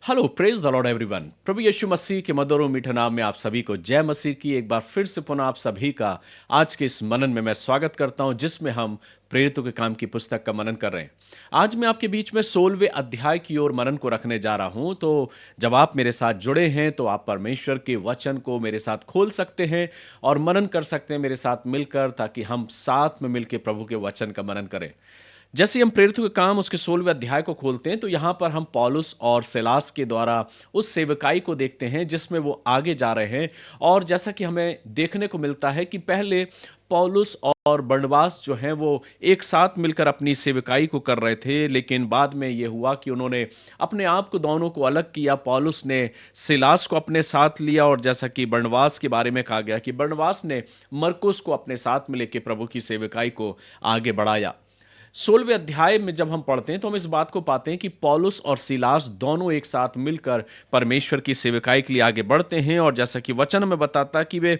Hello praise the Lord everyone. प्रभु यीशु मसीह के मधुर और मीठे नाम में आप सभी को जय मसीह की। एक बार फिर से पुनः आप सभी का आज के इस मनन में मैं स्वागत करता हूं, जिसमें हम प्रेरितों के काम की पुस्तक का मनन कर रहे हैं। आज मैं आपके बीच में 16वें अध्याय की ओर मनन को रखने जा रहा हूं। तो जब आप मेरे साथ जुड़े हैं तो आप परमेश्वर के वचन को मेरे साथ खोल सकते हैं और मनन कर सकते हैं मेरे साथ मिलकर, ताकि हम साथ में मिलकर प्रभु के वचन का मनन करें। जैसे ही हम प्रेरितों के काम उसके 16वें अध्याय को खोलते हैं तो यहाँ पर हम पौलुस और सिलास के द्वारा उस सेवकाई को देखते हैं जिसमें वो आगे जा रहे हैं। और जैसा कि हमें देखने को मिलता है कि पहले पौलुस और बरनबास जो हैं वो एक साथ मिलकर अपनी सेवकाई को कर रहे थे, लेकिन बाद में ये हुआ कि उन्होंने अपने आप को दोनों को अलग किया। पौलुस ने सिलास को अपने साथ लिया, और जैसा कि बरनबास के बारे में कहा गया कि बरनबास ने मरकुस को अपने साथ में लेकर प्रभु की सेवकाई को आगे बढ़ाया। 16वें अध्याय में जब हम पढ़ते हैं तो हम इस बात को पाते हैं कि पौलुस और सिलास दोनों एक साथ मिलकर परमेश्वर की सेवकाई के लिए आगे बढ़ते हैं। और जैसा कि वचन में बताता कि वे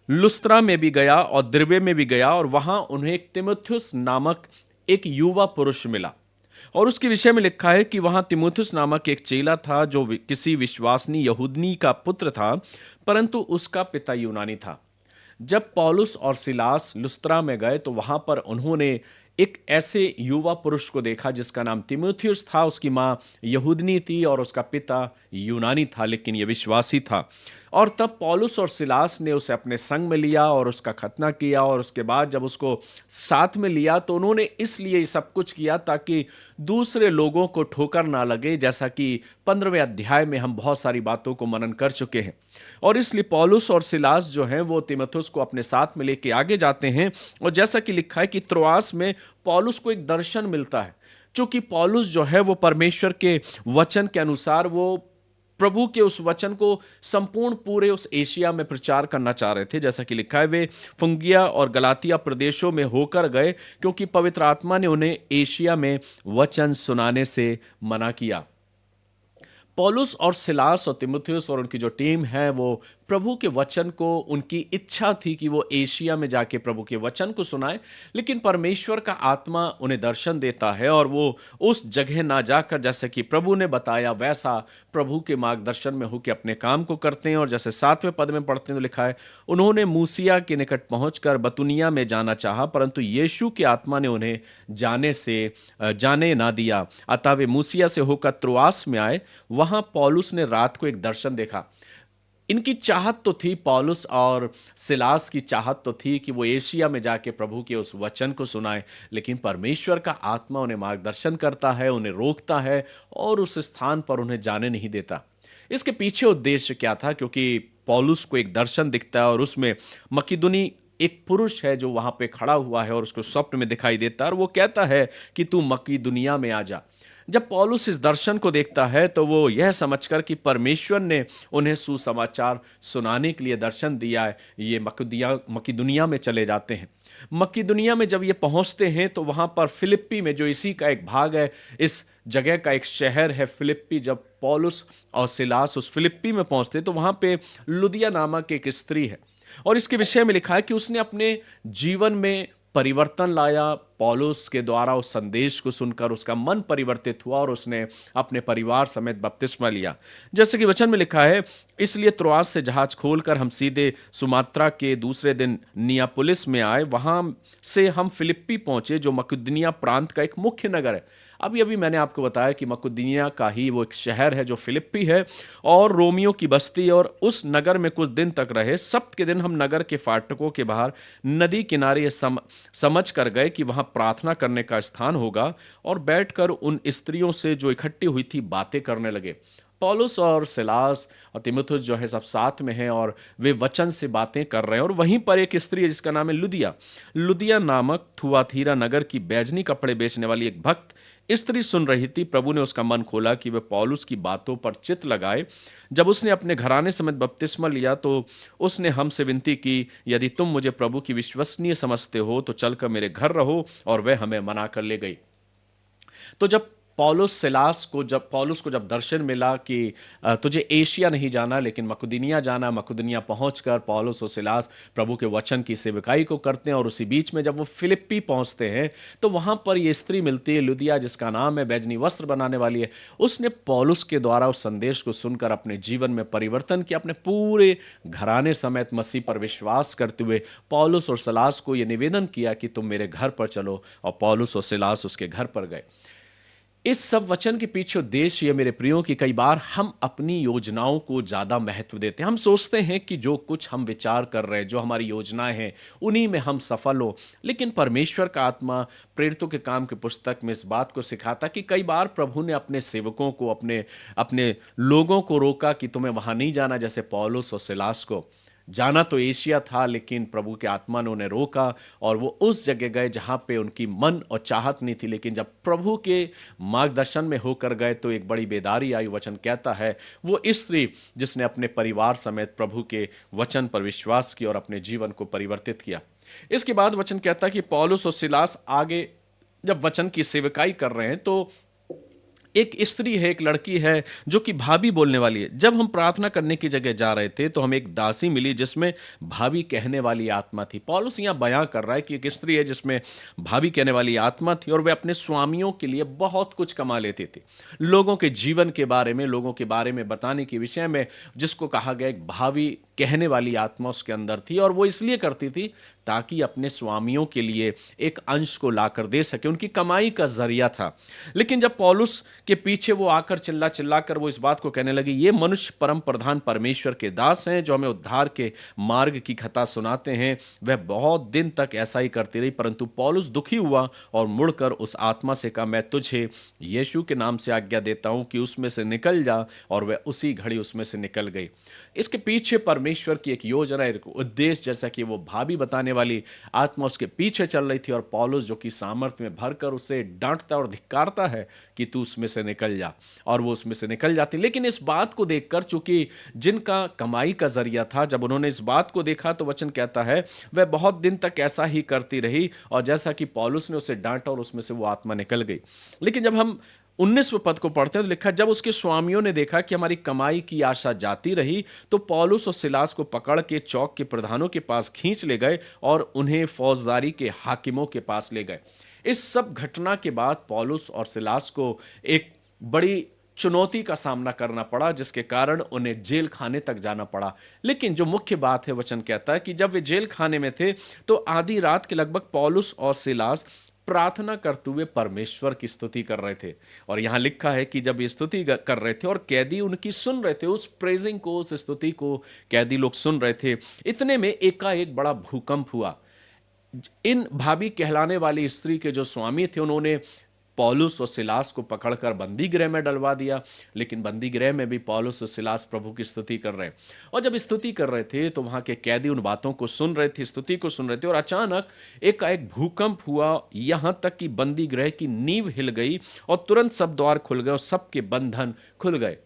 लुस्त्रा में भी गया और दिरबे में भी गया, और वहां उन्हें एक तिमुथियुस नामक एक युवा पुरुष मिला। और उसके विषय में लिखा है कि वहां तिमुथियुस नामक एक चेला था जो किसी विश्वासनीय यहूदनी का पुत्र था, परंतु उसका पिता यूनानी था। जब पौलुस और सिलास लुस्त्रा में गए तो वहां पर उन्होंने एक ऐसे युवा पुरुष को देखा जिसका नाम तिमुथियुस था। उसकी माँ यहूदनी थी और उसका पिता यूनानी था, लेकिन यह विश्वासी था। और तब पौलुस और सिलास ने उसे अपने संग में लिया और उसका खतना किया। और उसके बाद जब उसको साथ में लिया तो उन्होंने इसलिए ये सब कुछ किया ताकि दूसरे लोगों को ठोकर ना लगे, जैसा कि 15वें अध्याय में हम बहुत सारी बातों को मनन कर चुके हैं। और इसलिए पौलुस और सिलास जो हैं वो तीमुथियुस को अपने साथ में लेके आगे जाते हैं। और जैसा कि लिखा है कि त्रोआस में पौलुस को एक दर्शन मिलता है। चूंकि पौलुस जो है वो परमेश्वर के वचन के अनुसार वो प्रभु के उस वचन को संपूर्ण पूरे उस एशिया में प्रचार करना चाह रहे थे। जैसा कि लिखा है वे फुंगिया और गलातिया प्रदेशों में होकर गए, क्योंकि पवित्र आत्मा ने उन्हें एशिया में वचन सुनाने से मना किया। पौलुस और सिलास और तीमुथियुस और उनकी जो टीम है वो प्रभु के वचन को, उनकी इच्छा थी कि वो एशिया में जाके प्रभु के वचन को सुनाए। लेकिन परमेश्वर का आत्मा उन्हें दर्शन देता है और वो उस जगह ना जाकर, जैसे कि प्रभु ने बताया वैसा प्रभु के मार्गदर्शन में होकर अपने काम को करते हैं। और जैसे 7वें पद में पढ़ते हैं तो लिखा है, उन्होंने मूसिया के निकट पहुंचकर बतुनिया में जाना चाहा, परंतु यीशु के आत्मा ने उन्हें जाने ना दिया। अतः वे मूसिया से होकर त्रोआस में आए। वहां पौलुस ने रात को एक दर्शन देखा। इनकी चाहत तो थी, पौलुस और सिलास की चाहत तो थी कि वो एशिया में जाके प्रभु के उस वचन को सुनाए, लेकिन परमेश्वर का आत्मा उन्हें मार्गदर्शन करता है, उन्हें रोकता है और उस स्थान पर उन्हें जाने नहीं देता। इसके पीछे उद्देश्य क्या था? क्योंकि पौलुस को एक दर्शन दिखता है और उसमें मकिदुनी एक पुरुष है जो वहां पे खड़ा हुआ है और उसको स्वप्न में दिखाई देता है, और वो कहता है कि तू मकिदुनिया में आ जा। जब पौलुस इस दर्शन को देखता है तो वो यह समझकर कि परमेश्वर ने उन्हें सुसमाचार सुनाने के लिए दर्शन दिया है, ये मकिदुनिया में चले जाते हैं। मकिदुनिया में जब ये पहुंचते हैं तो वहां पर फिलिप्पी में, जो इसी का एक भाग है, इस जगह का एक शहर है फिलिप्पी, जब पौलुस और सिलास उस फिलिप्पी में पहुंचते तो वहां पे लुदिया नामक एक स्त्री है। और इसके विषय में लिखा है कि उसने अपने जीवन में परिवर्तन लाया। पौलुस के द्वारा उस संदेश को सुनकर उसका मन परिवर्तित हुआ और उसने अपने परिवार समेत बपतिस्मा लिया। जैसे कि वचन में लिखा है, इसलिए त्रोआस से जहाज खोलकर हम सीधे सुमात्रा के दूसरे दिन नियापुलिस में आए। वहां से हम फिलिप्पी पहुंचे, जो मकिदुनिया प्रांत का एक मुख्य नगर है। अभी अभी मैंने आपको बताया कि मकिदुनिया का ही वो एक शहर है जो फिलिप्पी है, और रोमियो की बस्ती। और उस नगर में कुछ दिन तक रहे। सप्त के दिन हम नगर के फाटकों के बाहर नदी किनारे समझ कर गए कि वहां प्रार्थना करने का स्थान होगा, और बैठकर उन स्त्रियों से जो इकट्ठी हुई थी बातें करने लगे। पौलुस और सिलास और तीमुथियुस जो है सब साथ में हैं और वे वचन से बातें कर रहे हैं। और वहीं पर एक स्त्री है जिसका नाम है लुदिया। लुदिया नामक थुआथीरा नगर की बैजनी कपड़े बेचने वाली एक भक्त स्त्री सुन रही थी। प्रभु ने उसका मन खोला कि वह पौलुस की बातों पर चित्त लगाए। जब उसने अपने घराने समेत बपतिस्मा लिया तो उसने हमसे विनती की, यदि तुम मुझे प्रभु की विश्वसनीय समझते हो तो चलकर मेरे घर रहो, और वह हमें मना कर ले गई। तो जब पौलुस को जब दर्शन मिला कि तुझे एशिया नहीं जाना लेकिन मकुदुनिया जाना, मकुदुनिया पहुंचकर पौलुस और सिलास प्रभु के वचन की सेवकाई को करते हैं। और उसी बीच में जब वो फिलिप्पी पहुंचते हैं तो वहां पर ये स्त्री मिलती है लुदिया, जिसका नाम है, बैजनी वस्त्र बनाने वाली है। उसने पौलुस के द्वारा उस संदेश को सुनकर अपने जीवन में परिवर्तन किया, अपने पूरे घराने समेत मसीह पर विश्वास करते हुए पौलुस और सिलास को यह निवेदन किया कि तुम मेरे घर पर चलो, और पौलुस और सिलास उसके घर पर गए। इस सब वचन के पीछे उद्देश्य ये मेरे प्रियो कि कई बार हम अपनी योजनाओं को ज़्यादा महत्व देते हैं। हम सोचते हैं कि जो कुछ हम विचार कर रहे हैं, जो हमारी योजनाएं हैं, उन्हीं में हम सफल हो। लेकिन परमेश्वर का आत्मा प्रेरितों के काम की पुस्तक में इस बात को सिखाता कि कई बार प्रभु ने अपने सेवकों को, अपने अपने लोगों को रोका कि तुम्हें वहां नहीं जाना। जैसे पौलुस और सिलास को जाना तो एशिया था, लेकिन प्रभु के आत्मा ने उन्हें रोका और वो उस जगह गए जहां पे उनकी मन और चाहत नहीं थी। लेकिन जब प्रभु के मार्गदर्शन में होकर गए तो एक बड़ी बेदारी आई। वचन कहता है वो स्त्री जिसने अपने परिवार समेत प्रभु के वचन पर विश्वास किया और अपने जीवन को परिवर्तित किया। इसके बाद वचन कहता है कि पौलुस और सिलास आगे जब वचन की सेवकाई कर रहे हैं तो एक स्त्री है, एक लड़की है जो कि भाभी बोलने वाली है। जब हम प्रार्थना करने की जगह जा रहे थे तो हमें एक दासी मिली जिसमें भाभी कहने वाली आत्मा थी। पौलुस यहाँ बयां कर रहा है कि एक स्त्री है जिसमें भाभी कहने वाली आत्मा थी और वे अपने स्वामियों के लिए बहुत कुछ कमा लेती थी। लोगों के जीवन के बारे में, लोगों के बारे में बताने के विषय में, जिसको कहा गया एक भावी कहने वाली आत्मा उसके अंदर थी। और वो इसलिए करती थी ताकि अपने स्वामियों के लिए एक अंश को लाकर दे सके, उनकी कमाई का जरिया था। लेकिन जब पौलुस के पीछे वो आकर चिल्ला चिल्ला कर वो इस बात को कहने लगी, ये मनुष्य परम प्रधान परमेश्वर के दास हैं जो हमें उद्धार के मार्ग की कथा सुनाते हैं, वह बहुत दिन तक ऐसा ही करती रही। परंतु पौलुस दुखी हुआ और मुड़कर उस आत्मा से कहा, मैं तुझे यीशु के नाम से आज्ञा देता हूं कि उसमें से निकल जा। और वह उसी घड़ी उसमें से निकल गई। इसके पीछे परमेश्वर की एक योजना, एक उद्देश्य, जैसा कि वो भाभी बताने वाली आत्मा उसके पीछे चल रही थी और पौलुस जो कि सामर्थ्य में भरकर उसे डांटता और धिक्कारता है कि तू उसमें से निकल जा, और वो उसमें से निकल जाती। लेकिन इस बात को देखकर, चूंकि जिनका कमाई का जरिया था, जब उन्होंने इस बात को देखा तो वचन कहता है वह बहुत दिन तक ऐसा ही करती रही, और जैसा कि पौलुस ने उसे डांटा और उसमें से वो आत्मा निकल गई। लेकिन जब हम 19वें पद को पढ़ते हैं तो लिखा, जब उसके स्वामियों ने देखा कि हमारी कमाई की आशा जाती रही तो पौलुस और सिलास को पकड़ के चौक के प्रधानों के पास खींच ले गए और उन्हें फौजदारी के हाकिमों के पास ले गए। इस सब घटना के बाद पौलुस और सिलास को एक बड़ी चुनौती का सामना करना पड़ा, जिसके कारण उन्हें जेल खाने तक जाना पड़ा। लेकिन जो मुख्य बात है, वचन कहता है कि जब वे जेल खाने में थे तो आधी रात के लगभग पौलुस और सिलास प्रार्थना करते हुए परमेश्वर की स्तुति कर रहे थे। और यहां लिखा है कि जब ये स्तुति कर रहे थे और कैदी उनकी सुन रहे थे, उस प्रेजिंग को, उस स्तुति को कैदी लोग सुन रहे थे, इतने में एकाएक बड़ा भूकंप हुआ। इन भाभी कहलाने वाली स्त्री के जो स्वामी थे उन्होंने पौलुस और सिलास को पकड़कर बंदी गृह में डलवा दिया। लेकिन बंदी गृह में भी पौलुस और सिलास प्रभु की स्तुति कर रहे हैं। और जब स्तुति कर रहे थे तो वहां के कैदी उन बातों को सुन रहे थे, स्तुति को सुन रहे थे, और अचानक एक भूकंप हुआ, यहां तक कि बंदी गृह की नींव हिल गई और तुरंत सब द्वार खुल गए और सबके बंधन खुल गए।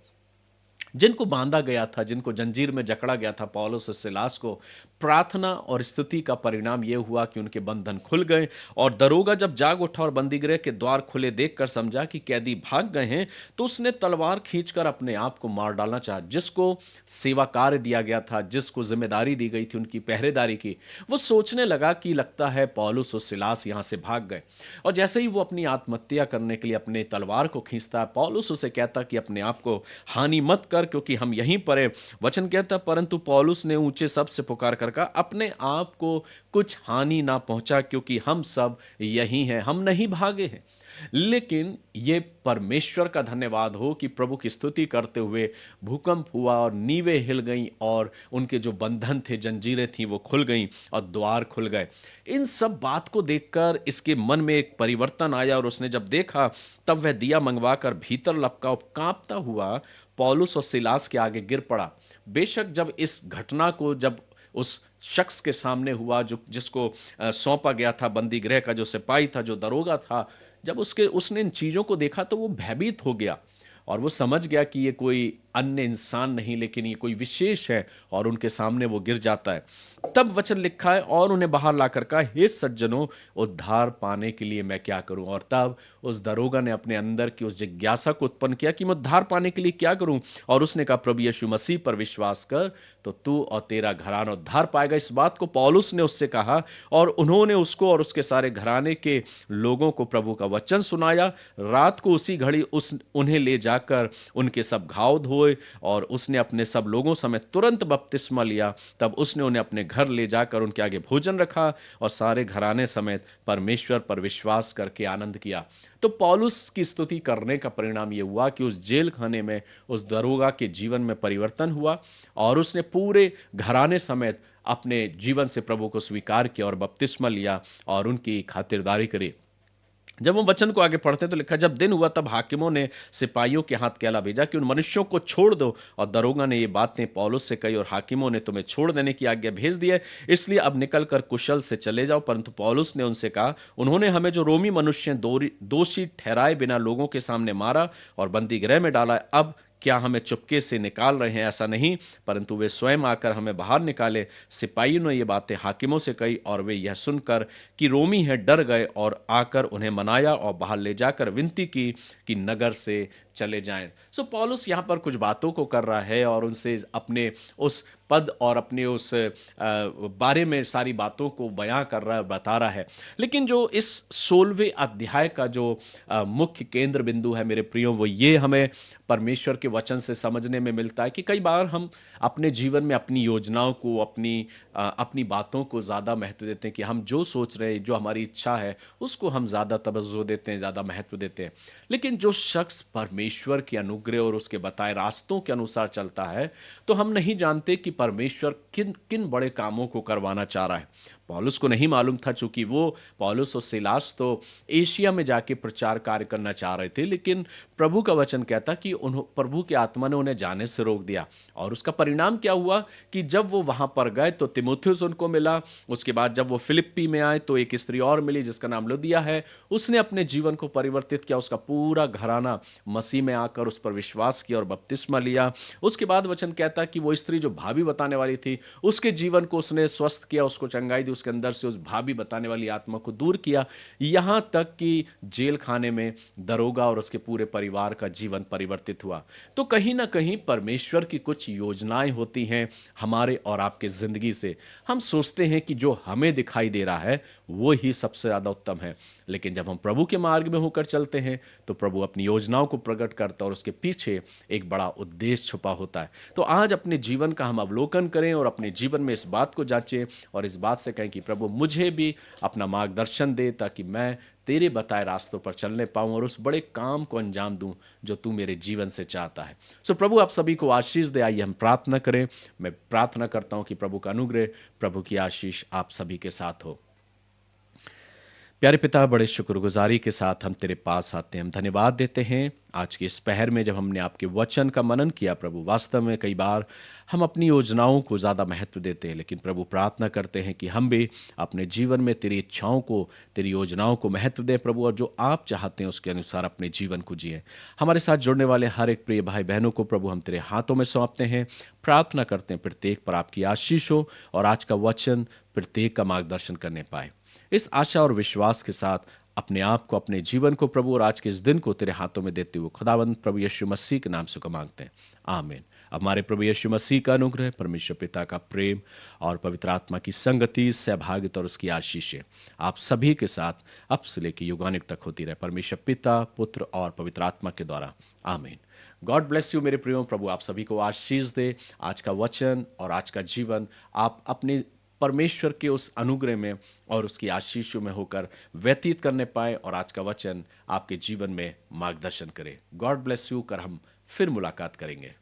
जिनको बांधा गया था, जिनको जंजीर में जकड़ा गया था, पौलुस और सिलास को, प्रार्थना और स्तुति का परिणाम यह हुआ कि उनके बंधन खुल गए। और दरोगा जब जाग उठा और बंदीगृह के द्वार खुले देखकर समझा कि कैदी भाग गए हैं तो उसने तलवार खींचकर अपने आप को मार डालना चाहा। जिसको सेवा कार्य दिया गया था, जिसको जिम्मेदारी दी गई थी उनकी पहरेदारी की, वो सोचने लगा कि लगता है पौलुस और सिलास यहां से भाग गए। और जैसे ही वो अपनी आत्महत्या करने के लिए अपने तलवार को खींचता है, पौलुस उसे कहता कि अपने आप को हानि मत कर क्योंकि हम यहीं पर है। वचन कहता, परंतु पौलुस ने ऊंचे शब्द से पुकार कर कहा, अपने आप को कुछ हानि ना पहुंचा क्योंकि हम सब यहीं हैं, हम नहीं भागे हैं। लेकिन ये परमेश्वर का धन्यवाद हो कि प्रभु की स्तुति करते हुए भूकंप हुआ और नींवें हिल गईं और उनके जो बंधन थे, जंजीरें थीं, वो खुल गईं और द्वार खुल गए। इन सब बात को देखकर इसके मन में एक परिवर्तन आया और उसने जब देखा तब वह दिया मंगवाकर भीतर लपका और कांपता हुआ पौलुस और सिलास के आगे गिर पड़ा। बेशक जब इस घटना को जब उस शख्स के सामने हुआ जो जिसको सौंपा गया था, बंदी गृह का जो सिपाही था, जो दरोगा था, जब उसने इन चीज़ों को देखा तो वो भयभीत हो गया और वो समझ गया कि ये कोई अन्य इंसान नहीं लेकिन ये कोई विशेष है, और उनके सामने वो गिर जाता है। तब वचन लिखा है और उन्हें बाहर लाकर कहा, हे सज्जनों, उद्धार पाने के लिए मैं क्या करूं? और तब उस दरोगा ने अपने अंदर की उस जिज्ञासा को उत्पन्न किया कि मैं उद्धार पाने के लिए क्या करूं? और उसने कहा, प्रभु यीशु मसीह पर विश्वास कर, तो तू और तेरा घराना उद्धार पाएगा। इस बात को पौलुस ने उससे कहा और उन्होंने उसको और उसके सारे घराने के लोगों को प्रभु का वचन सुनाया। रात को उसी घड़ी उस उन्हें ले जाकर उनके सब घाव धोए और उसने अपने सब लोगों समेत तुरंत बपतिस्मा लिया। तब उसने उन्हें अपने घर ले जाकर उनके आगे भोजन रखा और सारे घराने समेत परमेश्वर पर विश्वास करके आनंद किया। तो पौलुस की स्तुति करने का परिणाम यह हुआ कि उस जेल खाने में उस दरोगा के जीवन में परिवर्तन हुआ और उसने पूरे घराने समेत अपने जीवन से प्रभु को स्वीकार किया और बपतिस्मा लिया और उनकी खातिरदारी करी। जब हम वचन को आगे पढ़ते हैं तो लिखा, जब दिन हुआ तब हाकिमों ने सिपाहियों के हाथ कहला भेजा कि उन मनुष्यों को छोड़ दो। और दरोगा ने ये बातें पौलुस से कही और हाकिमों ने तुम्हें छोड़ देने की आज्ञा भेज दी है, इसलिए अब निकल कर कुशल से चले जाओ। परंतु पौलुस ने उनसे कहा, उन्होंने हमें जो रोमी मनुष्य दोषी ठहराए बिना लोगों के सामने मारा और बंदी गृह में डाला, अब क्या हमें चुपके से निकाल रहे हैं? ऐसा नहीं, परंतु वे स्वयं आकर हमें बाहर निकाले। सिपाहियों ने ये बातें हाकिमों से कही और वे यह सुनकर कि रोमी है डर गए और आकर उन्हें मनाया और बाहर ले जाकर विनती की कि नगर से चले जाएं। सो पौलुस यहाँ पर कुछ बातों को कर रहा है और उनसे अपने उस पद और अपने उस बारे में सारी बातों को बयां कर रहा है, बता रहा है। लेकिन जो इस 16वें अध्याय का जो मुख्य केंद्र बिंदु है मेरे प्रियो, वो ये हमें परमेश्वर के वचन से समझने में मिलता है कि कई बार हम अपने जीवन में अपनी योजनाओं को, अपनी बातों को ज़्यादा महत्व देते हैं कि हम जो सोच रहे हैं, जो हमारी इच्छा है, उसको हम ज़्यादा तवज्जो देते हैं, ज़्यादा महत्व देते हैं। लेकिन जो शख्स परमेश्वर के अनुग्रह और उसके बताए रास्तों के अनुसार चलता है, तो हम नहीं जानते कि परमेश्वर किन किन बड़े कामों को करवाना चाह रहा है। पौलुस को नहीं मालूम था, चूंकि वो पौलुस और सिलास तो एशिया में जाके प्रचार कार्य करना चाह रहे थे, लेकिन प्रभु का वचन कहता कि प्रभु की आत्मा ने उन्हें जाने से रोक दिया। और उसका परिणाम क्या हुआ कि जब वो वहां पर गए तो तिमुथियुस उनको मिला। उसके बाद जब वो फिलिप्पी में आए तो एक स्त्री और मिली जिसका नाम लुदिया है। उसने अपने जीवन को परिवर्तित किया, उसका पूरा घराना मसीह में आकर उस पर विश्वास किया और बपतिस्मा लिया। उसके बाद वचन कहता कि वो स्त्री जो भाभी बताने वाली थी, उसके जीवन को उसने स्वस्थ किया, उसको चंगाई दी, उसके अंदर से उस भाभी बताने वाली आत्मा को दूर किया। यहां तक कि जेल खाने में दरोगा और उसके पूरे परिवार का जीवन परिवर्तित हुआ। तो कहीं ना कहीं परमेश्वर की कुछ योजनाएं होती हैं हमारे और आपके जिंदगी से। हम सोचते हैं कि जो हमें दिखाई दे रहा है वो ही सबसे ज्यादा उत्तम है, लेकिन जब हम प्रभु के मार्ग में होकर चलते हैं तो प्रभु अपनी योजनाओं को प्रकट करता है और उसके पीछे एक बड़ा उद्देश्य छुपा होता है। तो आज अपने जीवन का हम अवलोकन करें और अपने जीवन में इस बात को जांचें और इस बात से कहें कि प्रभु मुझे भी अपना मार्गदर्शन दे, ताकि मैं तेरे बताए रास्तों पर चलने पाऊं और उस बड़े काम को अंजाम दूं जो तू मेरे जीवन से चाहता है। सो प्रभु आप सभी को आशीष दे। आइए हम प्रार्थना करें। मैं प्रार्थना करता हूं कि प्रभु का अनुग्रह, प्रभु की आशीष आप सभी के साथ हो। प्यारे पिता, बड़े शुक्रगुजारी के साथ हम तेरे पास आते हैं, हम धन्यवाद देते हैं आज के इस पहर में जब हमने आपके वचन का मनन किया। प्रभु वास्तव में कई बार हम अपनी योजनाओं को ज़्यादा महत्व देते हैं, लेकिन प्रभु प्रार्थना करते हैं कि हम भी अपने जीवन में तेरी इच्छाओं को, तेरी योजनाओं को महत्व दें प्रभु, और जो आप चाहते हैं उसके अनुसार अपने जीवन को जिए। हमारे साथ जुड़ने वाले हर एक प्रिय भाई बहनों को प्रभु हम तेरे हाथों में सौंपते हैं। प्रार्थना करते हैं प्रत्येक पर आपकी आशीष हो और आज का वचन प्रत्येक का मार्गदर्शन करने पाए। इस आशा और विश्वास के साथ अपने आप को, अपने जीवन को प्रभु और आज के इस दिन को तेरे हाथों में देते हुए खुदावंद प्रभु यीशु मसीह के नाम से को मांगते हैं, आमीन। अब हमारे प्रभु यीशु मसीह का अनुग्रह, परमेश्वर पिता का प्रेम और पवित्र आत्मा की संगति, सहभागिता और उसकी आशीषें आप सभी के साथ अब से लेकर युगानुग तक होती रहे, परमेश्वर पिता, पुत्र और पवित्र आत्मा के द्वारा, आमीन। गॉड ब्लेस यू मेरे प्रियो। प्रभु आप सभी को आशीष दे। आज का वचन और आज का जीवन आप अपने परमेश्वर के उस अनुग्रह में और उसकी आशीषों में होकर व्यतीत करने पाए और आज का वचन आपके जीवन में मार्गदर्शन करे। गॉड ब्लेस यू कर हम फिर मुलाकात करेंगे।